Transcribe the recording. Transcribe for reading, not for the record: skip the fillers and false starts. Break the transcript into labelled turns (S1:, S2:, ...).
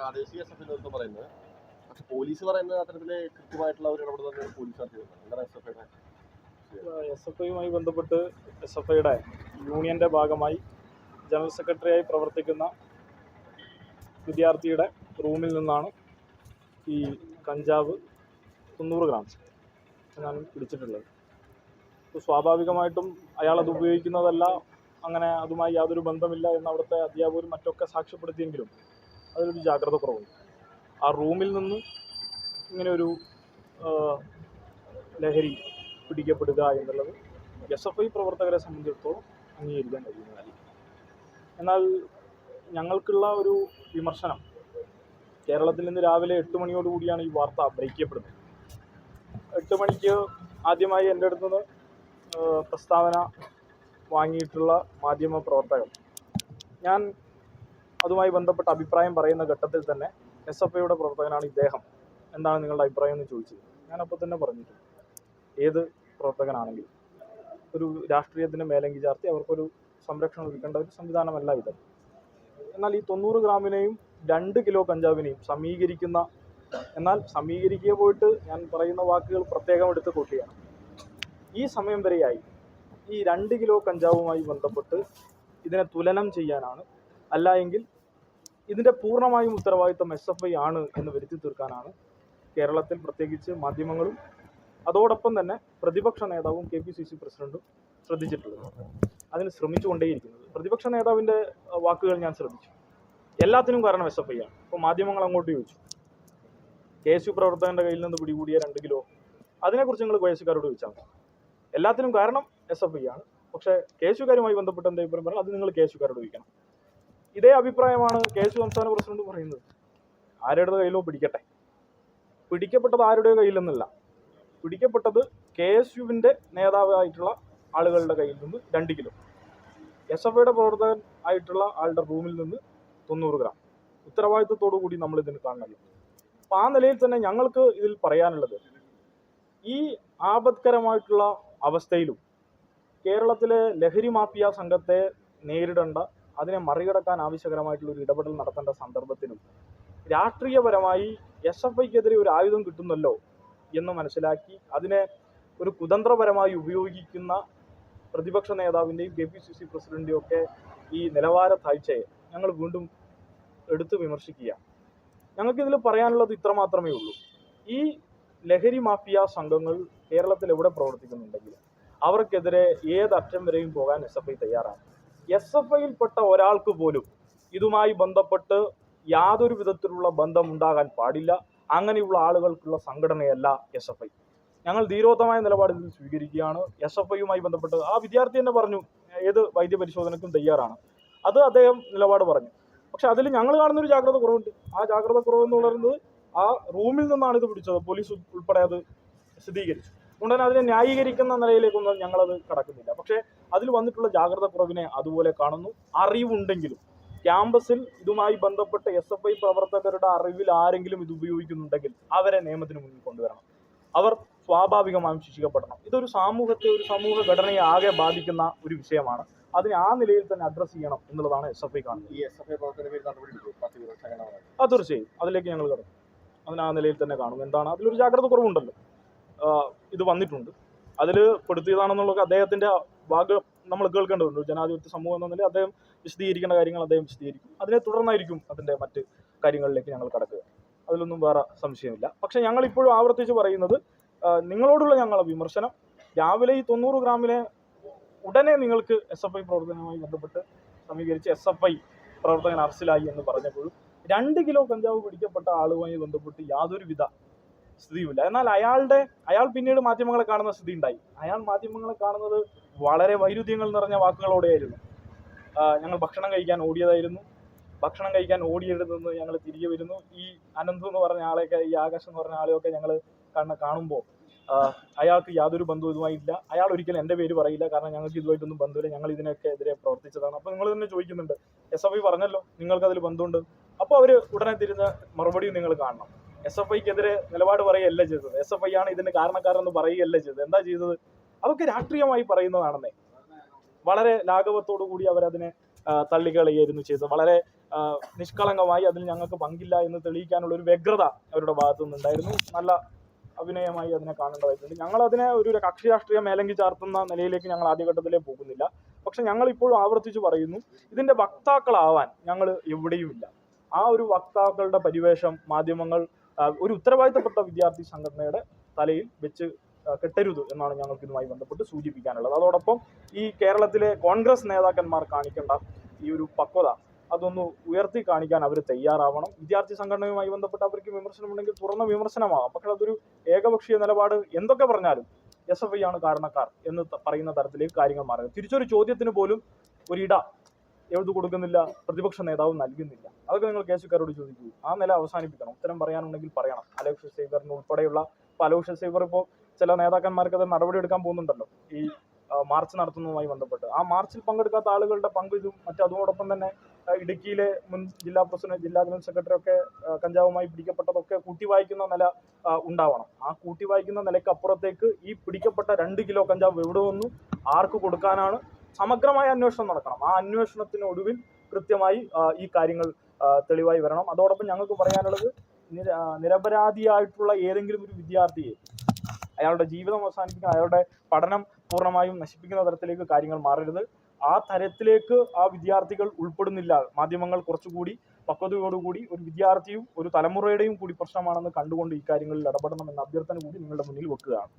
S1: പ്രാദേശിക എസ്എഫ്ഐ നേതൃത്വം പറയുന്നത്. പക്ഷെ പോലീസ് പറയുന്നത് അത്തരത്തില് കൃത്യമായിട്ടുള്ള ഒരു ഇടപെടൽ തന്നെയാണ് പോലീസ് നടത്തിയത്. എന്താണ് എസ്എഫ്ഐയുടെ?
S2: എസ്എഫ്ഐയുമായി ബന്ധപ്പെട്ട് എസ്എഫ്ഐയുടെ യൂണിയന്റെ ഭാഗമായി ജനറൽ സെക്രട്ടറിയായി പ്രവർത്തിക്കുന്ന വിദ്യാർത്ഥിയുടെ റൂമിൽ നിന്നാണ് ഈ കഞ്ചാവ് 90 ഗ്രാംസ് ഞാൻ പിടിച്ചിട്ടുള്ളത്. അപ്പോൾ സ്വാഭാവികമായിട്ടും അയാൾ അത് ഉപയോഗിക്കുന്നതല്ല, അങ്ങനെ അതുമായി യാതൊരു ബന്ധമില്ല എന്ന് അവിടുത്തെ അധ്യാപകരും മറ്റൊക്കെ സാക്ഷ്യപ്പെടുത്തിയെങ്കിലും അതിലൊരു ജാഗ്രത കുറവുണ്ട്. ആ റൂമിൽ നിന്ന് ഇങ്ങനെ ഒരു ലഹരി പിടിക്കപ്പെടുക എന്നുള്ളത് എസ്എഫ്ഐ പ്രവർത്തകരെ സംബന്ധിച്ചിടത്തോളം അംഗീകരിക്കാൻ കഴിയുന്നതല്ല. എന്നാൽ ഞങ്ങൾക്കുള്ള ഒരു വിമർശനം, കേരളത്തിൽ നിന്ന് രാവിലെ 8 മണിയോടുകൂടിയാണ് ഈ വാർത്ത ബ്രേക്ക് ചെയ്യപ്പെടുന്നത്. 8 മണിക്ക് ആദ്യമായി എൻ്റെ അടുത്ത് നിന്ന് പ്രസ്താവന വാങ്ങിയിട്ടുള്ള മാധ്യമ പ്രവർത്തകർ, ഞാൻ അതുമായി ബന്ധപ്പെട്ട അഭിപ്രായം പറയുന്ന ഘട്ടത്തിൽ തന്നെ എസ്എഫ്ഐയുടെ പ്രവർത്തകനാണ് ഇദ്ദേഹം, എന്താണ് നിങ്ങളുടെ അഭിപ്രായം എന്ന് ചോദിച്ചത്. ഞാനപ്പോൾ തന്നെ പറഞ്ഞിട്ടുണ്ട്, ഏത് പ്രവർത്തകനാണെങ്കിലും ഒരു രാഷ്ട്രീയത്തിന് മേലങ്കി ചാർത്തി അവർക്കൊരു സംരക്ഷണം ഒരുക്കേണ്ട ഒരു സംവിധാനമല്ല ഇത്. എന്നാൽ ഈ 90 ഗ്രാമിനെയും 2 കിലോ കഞ്ചാവിനെയും സമീകരിക്കുന്ന, എന്നാൽ സമീകരിക്കുക പോയിട്ട് ഞാൻ പറയുന്ന വാക്കുകൾ പ്രത്യേകം എടുത്ത് കൂട്ടിയാണ്. ഈ സമയം വരെയായി ഈ 2 കിലോ കഞ്ചാവുമായി ബന്ധപ്പെട്ട് ഇതിനെ തുലനം ചെയ്യാനാണ്, അല്ല എങ്കിൽ ഇതിൻ്റെ പൂർണ്ണമായും ഉത്തരവാദിത്വം എസ്എഫ്ഐ ആണ് എന്ന് വരുത്തി തീർക്കാനാണ് കേരളത്തിൽ പ്രത്യേകിച്ച് മാധ്യമങ്ങളും അതോടൊപ്പം തന്നെ പ്രതിപക്ഷ നേതാവും KPCC പ്രസിഡന്റും ശ്രദ്ധിച്ചിട്ടുള്ളത്. അതിന് ശ്രമിച്ചുകൊണ്ടേയിരിക്കുന്നത്. പ്രതിപക്ഷ നേതാവിൻ്റെ വാക്കുകൾ ഞാൻ ശ്രദ്ധിച്ചു. എല്ലാത്തിനും കാരണം എസ്എഫ്ഐ ആണ്. ഇപ്പോൾ മാധ്യമങ്ങൾ അങ്ങോട്ട് ചോദിച്ചു, KSU പ്രവർത്തകൻ്റെ കയ്യിൽ നിന്ന് പിടികൂടിയ 2 കിലോ, അതിനെക്കുറിച്ച് നിങ്ങൾ KSUക്കാരോട് ചോദിച്ചാൽ മതി. എല്ലാത്തിനും കാരണം എസ്എഫ്ഐ ആണ്. പക്ഷേ KSUക്കാരുമായി ബന്ധപ്പെട്ട എന്താ അഭിപ്രായം പറഞ്ഞാൽ അത് നിങ്ങൾ KSUക്കാരോട് ചോദിക്കണം. ഇതേ അഭിപ്രായമാണ് KSU സംസ്ഥാന പ്രസിഡന്റ് പറയുന്നത്. ആരുടെ കയ്യിലോ പിടിക്കട്ടെ, പിടിക്കപ്പെട്ടത് ആരുടെ കയ്യിൽ നിന്നല്ല, പിടിക്കപ്പെട്ടത് KSUവിൻ്റെ നേതാവായിട്ടുള്ള ആളുകളുടെ കയ്യിൽ നിന്ന് 2 കിലോ, എസ്എഫ്ഐയുടെ പ്രവർത്തകൻ ആയിട്ടുള്ള ആളുടെ റൂമിൽ നിന്ന് 90 ഗ്രാം. ഉത്തരവാദിത്വത്തോടു കൂടി നമ്മൾ ഇതിന് കാണണമല്ലോ. അപ്പം ആ നിലയിൽ തന്നെ ഞങ്ങൾക്ക് ഇതിൽ പറയാനുള്ളത്, ഈ ആപത്കരമായിട്ടുള്ള അവസ്ഥയിലും കേരളത്തിലെ ലഹരി മാഫിയ സംഘത്തെ നേരിടേണ്ട, അതിനെ മറികടക്കാൻ ആവശ്യകരമായിട്ടുള്ള ഒരു ഇടപെടൽ നടത്തേണ്ട സന്ദർഭത്തിലും രാഷ്ട്രീയപരമായി SFIക്കെതിരെ ഒരു ആയുധം കിട്ടുന്നല്ലോ എന്ന് മനസ്സിലാക്കി അതിനെ ഒരു കുതന്ത്രപരമായി ഉപയോഗിക്കുന്ന പ്രതിപക്ഷ നേതാവിൻ്റെയും KPCC പ്രസിഡന്റിൻ്റെയും ഒക്കെ ഈ നിലവാര താഴ്ചയെ ഞങ്ങൾ വീണ്ടും എടുത്ത് വിമർശിക്കുക. ഞങ്ങൾക്കിതിൽ പറയാനുള്ളത് ഇത്ര മാത്രമേ ഉള്ളൂ. ഈ ലഹരി മാഫിയ സംഘങ്ങൾ കേരളത്തിൽ എവിടെ പ്രവർത്തിക്കുന്നുണ്ടെങ്കിലും അവർക്കെതിരെ ഏതറ്റം വരെയും പോകാൻ SFI തയ്യാറാണ്. SFIയിൽപ്പെട്ട ഒരാൾക്ക് പോലും ഇതുമായി ബന്ധപ്പെട്ട് യാതൊരു വിധത്തിലുള്ള ബന്ധം ഉണ്ടാകാൻ പാടില്ല. അങ്ങനെയുള്ള ആളുകൾക്കുള്ള സംഘടനയല്ല SFI. ഞങ്ങൾ ധീരോത്തമായ നിലപാട് ഇതിൽ സ്വീകരിക്കുകയാണ്. SFIയുമായി ബന്ധപ്പെട്ട് ആ വിദ്യാർത്ഥി തന്നെ പറഞ്ഞു ഏത് വൈദ്യപരിശോധനയ്ക്കും തയ്യാറാണ്. അത് അദ്ദേഹം നിലപാട് പറഞ്ഞു. പക്ഷെ അതിൽ ഞങ്ങൾ കാണുന്നൊരു ജാഗ്രത കുറവുണ്ട്. ആ ജാഗ്രത കുറവെന്ന് പറയുന്നത് ആ റൂമിൽ നിന്നാണ് ഇത് പിടിച്ചത്. പോലീസ് ഉൾപ്പെടെ അത് സ്ഥിരീകരിച്ചു. അതുകൊണ്ട് തന്നെ അതിനെ ന്യായീകരിക്കുന്ന നിലയിലേക്കൊന്നും ഞങ്ങളത് കടക്കുന്നില്ല. പക്ഷേ അതിൽ വന്നിട്ടുള്ള ജാഗ്രത കുറവിനെ അതുപോലെ കാണുന്നു. അറിവുണ്ടെങ്കിലും ക്യാമ്പസിൽ ഇതുമായി ബന്ധപ്പെട്ട് SFI പ്രവർത്തകരുടെ അറിവിൽ ആരെങ്കിലും ഇത് ഉപയോഗിക്കുന്നുണ്ടെങ്കിൽ അവരെ നിയമത്തിന് മുന്നിൽ കൊണ്ടുവരണം. അവർ സ്വാഭാവികമായും ശിക്ഷിക്കപ്പെടണം. ഇതൊരു സമൂഹത്തെ, ഒരു സമൂഹ ഘടനയെ ആകെ ബാധിക്കുന്ന ഒരു വിഷയമാണ്. അതിനെ ആ നിലയിൽ തന്നെ അഡ്രസ്സ് ചെയ്യണം എന്നുള്ളതാണ് SFI കാണുന്നത്. തീർച്ചയായും അതിലേക്ക് ഞങ്ങൾ കടക്കും. അതിന് ആ നിലയിൽ തന്നെ കാണും. എന്താണ് അതിലൊരു ജാഗ്രത കുറവുണ്ടല്ലോ, ഇത് വന്നിട്ടുണ്ട്. അതിൽ പെടുത്തിയതാണെന്നുള്ളത് അദ്ദേഹത്തിൻ്റെ ഭാഗം നമ്മൾ കേൾക്കേണ്ടതുണ്ട്. ജനാധിപത്യ സമൂഹം എന്ന നിലയിൽ അദ്ദേഹം വിശദീകരിക്കേണ്ട കാര്യങ്ങൾ അദ്ദേഹം വിശദീകരിക്കും. അതിനെ തുടർന്നായിരിക്കും അതിൻ്റെ മറ്റ് കാര്യങ്ങളിലേക്ക് ഞങ്ങൾ കടക്കുക. അതിലൊന്നും വേറെ സംശയമില്ല. പക്ഷേ ഞങ്ങളിപ്പോഴും ആവർത്തിച്ച് പറയുന്നത്, നിങ്ങളോടുള്ള ഞങ്ങളുടെ വിമർശനം, രാവിലെ ഈ 90 ഗ്രാമിനെ ഉടനെ നിങ്ങൾക്ക് SFI പ്രവർത്തനവുമായി ബന്ധപ്പെട്ട് സമീകരിച്ച് SFI പ്രവർത്തകൻ അറസ്റ്റിലായി എന്ന് പറഞ്ഞപ്പോഴും 2 കിലോ കഞ്ചാവ് പിടിക്കപ്പെട്ട ആളുമായി ബന്ധപ്പെട്ട് യാതൊരുവിധ സ്ഥിതിയുമില്ല. എന്നാൽ അയാൾ പിന്നീട് മാധ്യമങ്ങളെ കാണുന്ന സ്ഥിതി ഉണ്ടായി. അയാൾ മാധ്യമങ്ങളെ കാണുന്നത് വളരെ വൈരുദ്ധ്യങ്ങൾ നിറഞ്ഞ വാക്കുകളോടെയായിരുന്നു. ഞങ്ങൾ ഭക്ഷണം കഴിക്കാൻ ഓടിയതായിരുന്നു, ഭക്ഷണം കഴിക്കാൻ ഓടിയെടുത്തുനിന്ന് ഞങ്ങൾ തിരികെ വരുന്നു. ഈ അനന്ത് എന്ന് പറഞ്ഞ ആളെയൊക്കെ, ഈ ആകാശ് എന്ന് പറഞ്ഞ ആളെയൊക്കെ ഞങ്ങൾ കാണുമ്പോൾ അയാൾക്ക് യാതൊരു ബന്ധവും ഇതുമായി ഇല്ല. അയാൾ ഒരിക്കലും എൻ്റെ പേര് പറയില്ല, കാരണം ഞങ്ങൾക്ക് ഇതുമായിട്ടൊന്നും ബന്ധമില്ല, ഞങ്ങൾ ഇതിനൊക്കെ എതിരെ പ്രവർത്തിച്ചതാണ്. അപ്പോൾ നിങ്ങൾ തന്നെ ചോദിക്കുന്നുണ്ട്, SFI പറഞ്ഞല്ലോ നിങ്ങൾക്കതിൽ ബന്ധമുണ്ട്. അപ്പോൾ അവർ ഉടനെ തിരുന്ന മറുപടിയും നിങ്ങൾ കാണണം. SFIക്കെതിരെ നിലപാട് പറയുകയല്ല ചെയ്തത്, SFI ആണ് ഇതിന് കാരണക്കാരെന്ന് പറയുകയല്ല ചെയ്തത്. എന്താ ചെയ്തത്? അതൊക്കെ രാഷ്ട്രീയമായി പറയുന്നതാണെന്നേ. വളരെ ലാഘവത്തോടു കൂടി അവരതിനെ തള്ളിക്കളയായിരുന്നു ചെയ്തത്. വളരെ നിഷ്കളങ്കമായി അതിൽ ഞങ്ങൾക്ക് പങ്കില്ല എന്ന് തെളിയിക്കാനുള്ള ഒരു വ്യഗ്രത അവരുടെ ഭാഗത്തു നിന്നുണ്ടായിരുന്നു. നല്ല അഭിനയമായി അതിനെ കാണേണ്ടതായിട്ടുണ്ട്. ഞങ്ങൾ അതിനെ ഒരു കക്ഷി രാഷ്ട്രീയ മേലങ്കി ചാർത്തുന്ന നിലയിലേക്ക് ഞങ്ങൾ ആദ്യഘട്ടത്തിലേ പോകുന്നില്ല. പക്ഷെ ഞങ്ങൾ ഇപ്പോഴും ആവർത്തിച്ച് പറയുന്നു, ഇതിന്റെ വക്താക്കളാവാൻ ഞങ്ങൾ എവിടെയുമില്ല. ആ ഒരു വക്താക്കളുടെ പരിവേഷം മാധ്യമങ്ങൾ ഒരു ഉത്തരവാദിത്തപ്പെട്ട വിദ്യാർത്ഥി സംഘടനയുടെ തലയിൽ വെച്ച് കെട്ടരുത് എന്നാണ് ഞങ്ങൾക്ക് ഇതുമായി ബന്ധപ്പെട്ട് സൂചിപ്പിക്കാനുള്ളത്. അതോടൊപ്പം ഈ കേരളത്തിലെ കോൺഗ്രസ് നേതാക്കന്മാർ കാണിക്കേണ്ട ഈ ഒരു പക്വത അതൊന്ന് ഉയർത്തി കാണിക്കാൻ അവർ തയ്യാറാവണം. വിദ്യാർത്ഥി സംഘടനയുമായി ബന്ധപ്പെട്ട് അവർക്ക് വിമർശനമുണ്ടെങ്കിൽ തുറന്ന വിമർശനമാവാം. പക്ഷെ അതൊരു ഏകപക്ഷീയ നിലപാട് എന്തൊക്കെ പറഞ്ഞാലും SFI ആണ് കാരണക്കാർ എന്ന് പറയുന്ന തരത്തിലേക്ക് കാര്യങ്ങൾ മാറുക. തിരിച്ചൊരു ചോദ്യത്തിന് പോലും ഒരിട എഴുതു കൊടുക്കുന്നില്ല, പ്രതിപക്ഷ നേതാവ് നൽകുന്നില്ല. അതൊക്കെ നിങ്ങൾ കേസുകാരോട് ചോദിക്കൂ. ആ നില അവസാനിപ്പിക്കണം. ഉത്തരം പറയാനുണ്ടെങ്കിൽ പറയണം. അലോഷ്യസ് സേവറിന് ഉൾപ്പെടെയുള്ള അലോഷ്യസ് സേവർ ഇപ്പോൾ ചില നേതാക്കന്മാർക്ക് അത് നടപടിയെടുക്കാൻ പോകുന്നുണ്ടല്ലോ ഈ മാർച്ച് നടത്തുന്നതുമായി ബന്ധപ്പെട്ട്. ആ മാർച്ചിൽ പങ്കെടുക്കാത്ത ആളുകളുടെ പങ്ക് ഇതും അതോടൊപ്പം തന്നെ ഇടുക്കിയിലെ മുൻ ജില്ലാ പ്രസിഡന്റ്, ജില്ലാ ജനറൽ സെക്രട്ടറി ഒക്കെ കഞ്ചാവുമായി പിടിക്കപ്പെട്ടതൊക്കെ കൂട്ടി വായിക്കുന്ന നില ഉണ്ടാവണം. ആ കൂട്ടി വായിക്കുന്ന നിലയ്ക്ക് അപ്പുറത്തേക്ക് ഈ പിടിക്കപ്പെട്ട 2 കിലോ കഞ്ചാവ് എവിടെ വന്നു, ആർക്ക് കൊടുക്കാനാണ്, സമഗ്രമായ അന്വേഷണം നടക്കണം. ആ അന്വേഷണത്തിനൊടുവിൽ കൃത്യമായി ഈ കാര്യങ്ങൾ തെളിവായി വരണം. അതോടൊപ്പം ഞങ്ങൾക്ക് പറയാനുള്ളത്, നിരപരാധിയായിട്ടുള്ള ഏതെങ്കിലും ഒരു വിദ്യാർത്ഥിയെ അയാളുടെ ജീവിതം അവസാനിപ്പിക്കുന്ന, അയാളുടെ പഠനം പൂർണ്ണമായും നശിപ്പിക്കുന്ന തരത്തിലേക്ക് കാര്യങ്ങൾ മാറരുത്. ആ തരത്തിലേക്ക് ആ വിദ്യാർത്ഥികൾ ഉൾപ്പെടുന്നില്ല. മാധ്യമങ്ങൾ കുറച്ചുകൂടി പക്വതയോടുകൂടി ഒരു വിദ്യാർത്ഥിയും ഒരു തലമുറയുടെയും കൂടി പ്രശ്നമാണെന്ന് കണ്ടുകൊണ്ട് ഈ കാര്യങ്ങളിൽ ഇടപെടണമെന്ന അഭ്യർത്ഥന കൂടി നിങ്ങളുടെ മുന്നിൽ വെക്കുകയാണ്.